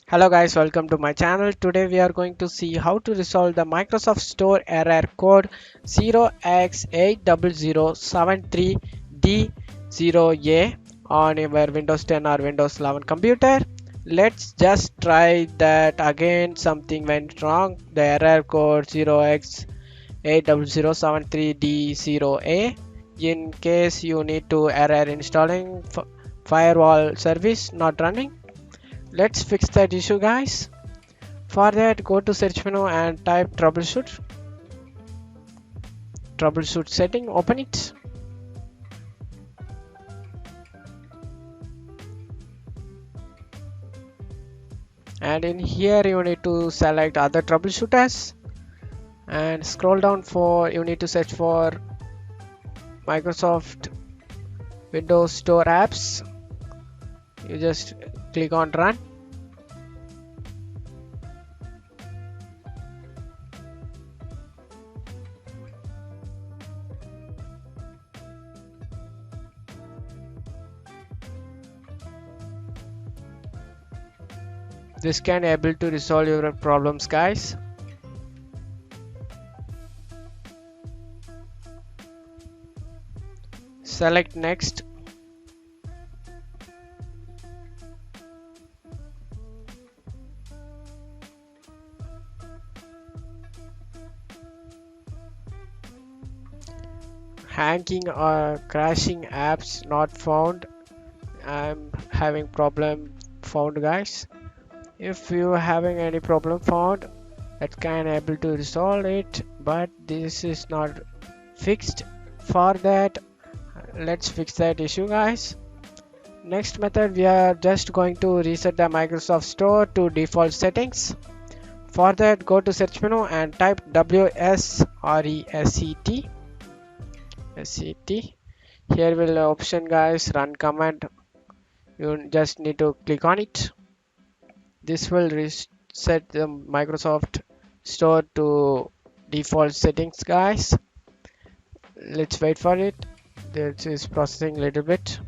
Hello guys, welcome to my channel. Today we are going to see how to resolve the Microsoft Store error code 0x80073d0a on your Windows 10 or Windows 11 computer. Let's just try that again. Something went wrong. The error code 0x80073d0a. In case you need to error installing firewall service not running. Let's fix that issue, guys. For that, go to search menu and type troubleshoot setting, open it. And in here you need to select other troubleshooters and scroll down for you need to search for Microsoft Windows Store apps. You just click on run. This can able to resolve your problems, guys. Select next. Hanging or crashing apps not found. I'm having problem found, guys. If you having any problem found, that can able to resolve it, but this is not fixed. For that, let's fix that issue, guys. Next method, we are just going to reset the Microsoft Store to default settings. For that, go to search menu and type WSRESET. Here will the option, guys, run command. You just need to click on it. This will reset the Microsoft Store to default settings, guys. Let's wait for it. This is processing a little bit.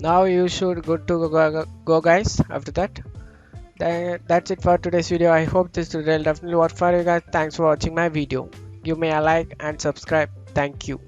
Now you should good to go, guys. After that, that's it for today's video. I hope this tutorial definitely worked for you guys. Thanks for watching my video. Give me a like and subscribe. Thank you.